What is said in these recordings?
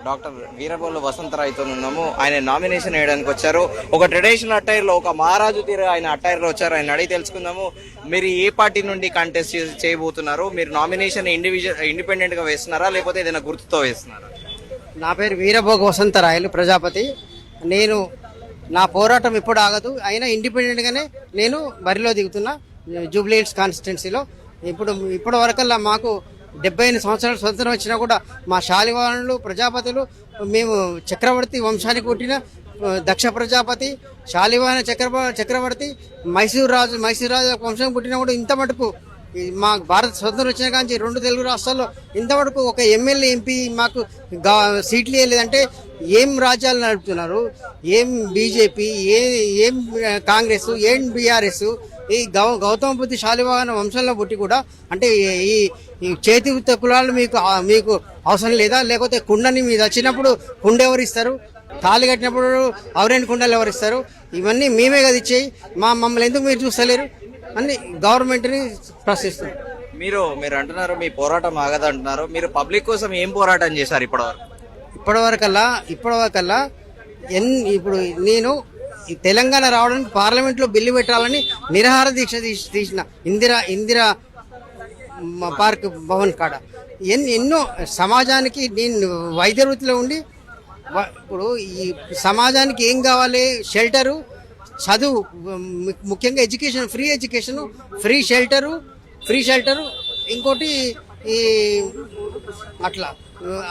Doctor వీరబోలు వసంతరాయ్తో ఉన్నాము. ఆయన nomination వేయడానికి వచ్చారు. ఒక ట్రెడిషనల్ అటైర్ లో, ఒక మహారాజు తీరు ఆయన అటైర్ లో వచ్చారు. ఆయన అడిగి తెలుసుకుందాము, మీరు ఏ పార్టీ నుండి కంటెస్ట్ చేయబోతున్నారు? మీరు నామినేషన్ ఇండిపెండెంట్ గా వేస్తున్నారా, లేకపోతే ఏదైనా గుర్తుతో వేస్తున్నారా? నా పేరు వీరభోగ వసంతరాయలు ప్రజాపతి. నేను నా పోరాటం ఇప్పుడు ఆగదు, అయినా ఇండిపెండెంట్గానే నేను బరిలో దిగుతున్నా జూబ్లీహిల్స్ కాన్స్టిట్యున్సీలో. ఇప్పటి వరకల్లా మాకు 78 సంవత్సరాలు స్వతంత్రం వచ్చినా కూడా మా శాలివాహనులు ప్రజాపతులు, మేము చక్రవర్తి వంశానికి పుట్టిన దక్ష ప్రజాపతి, శాలివాహన చక్రవర్తి, మైసూరు రాజు వంశానికి పుట్టినా కూడా ఇంత మటుకు మా భారత స్వతంత్రం వచ్చిన కానీ 2 తెలుగు రాష్ట్రాల్లో ఇంతవరకు ఒక ఎమ్మెల్యే ఎంపీ మాకు సీట్లు ఇవ్వలేదంటే ఏం రాజ్యాలు నడుపుతున్నారు? ఏం బీజేపీ, ఏం కాంగ్రెస్, ఏం బీఆర్ఎస్? ఈ గౌతమ బుద్ధి శాలివాహన వంశంలో పుట్టి కూడా అంటే ఈ చేతి వృత్తి కులాలు మీకు అవసరం లేదా? లేకపోతే కుండని మీద వచ్చినప్పుడు కుండ ఎవరిస్తారు? తాళి కట్టినప్పుడు అవరేని కుండలు ఎవరిస్తారు? ఇవన్నీ మేమే కదా ఇచ్చేయి. మమ్మల్ని ఎందుకు మీరు చూస్తలేరు అని గవర్నమెంట్ని ప్రశ్నిస్తారు. మీరు అంటున్నారు మీ పోరాటం ఆగదు అంటున్నారు. మీరు పబ్లిక్ కోసం ఏం పోరాటం చేశారు ఇప్పటివరకల్లా ఇప్పుడు నేను ఈ తెలంగాణ రావడానికి పార్లమెంట్లో బిల్లు పెట్టాలని నిరాహార దీక్ష తీసిన ఇందిరా పార్క్ భవన్ కాడ ఎన్నో సమాజానికి నేను వైద్య వృత్తిలో ఉండి ఇప్పుడు ఈ సమాజానికి ఏం కావాలి? షెల్టరు, చదువు, ముఖ్యంగా education, free education, free shelter, ఇంకోటి ఈ అట్లా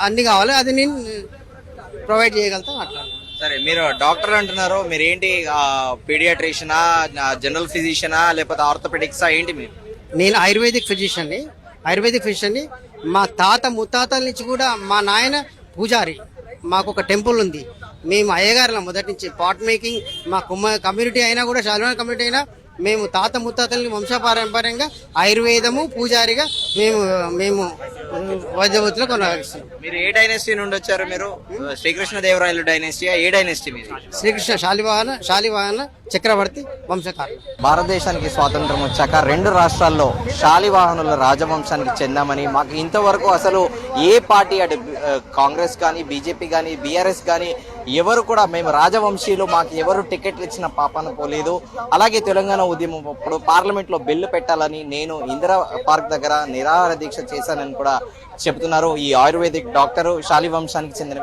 అన్ని కావాలి. అది నేను ప్రొవైడ్ చేయగలుగుతాం. అట్లా సరే, మీరు డాక్టర్ అంటున్నారు, మీరు ఏంటి పీడియాట్రిషియనా, జనరల్ ఫిజిషియనా, లేకపోతే ఆర్థోపెడిక్సా, ఏంటి మీరు? నేను ఆయుర్వేదిక్ ఫిజిషియన్ని. మా తాత ముత్తాతల నుంచి కూడా మా నాయన పూజారి. మాకు ఒక టెంపుల్ ఉంది. మేము అయ్యగారుల మొదటి నుంచి పాట్ మేకింగ్ మా కమ్యూనిటీ అయినా కూడా, శాలివాహన కమ్యూనిటీ అయినా మేము తాత ముత్తాతల్ని వంశపారంపర్యంగా ఆయుర్వేదము పూజారిగా మేము వైద్యవృత్తిలో కొనసాగిస్తున్నాం. మీరు ఏ డైనెస్టీ నుండి వచ్చారు? మీరు శ్రీకృష్ణదేవరాయలు డైనెస్టీయా? ఏ డైనెస్టీ మీరు? శ్రీకృష్ణ శాలివాహన చక్రవర్తి వంశకారులు. భారతదేశానికి స్వాతంత్రం వచ్చాక 2 రాష్ట్రాల్లో శాలివాహనుల రాజవంశానికి చెందామని, మాకు ఇంతవరకు అసలు ఏ పార్టీ, అటు కాంగ్రెస్ కానీ, బీజేపీ కానీ, బీఆర్ఎస్ కానీ ఎవరు కూడా మేము రాజవంశీయులు, మాకు ఎవరు టికెట్లు ఇచ్చిన పాపాన పోలేదు. అలాగే తెలంగాణ ఉద్యమం అప్పుడు పార్లమెంట్ లో బిల్లు పెట్టాలని నేను ఇందిరా పార్క్ దగ్గర నిరాహార దీక్ష చేశానని కూడా చెబుతున్నారు ఈ ఆయుర్వేదిక్ డాక్టర్, శాలివంశానికి చెందిన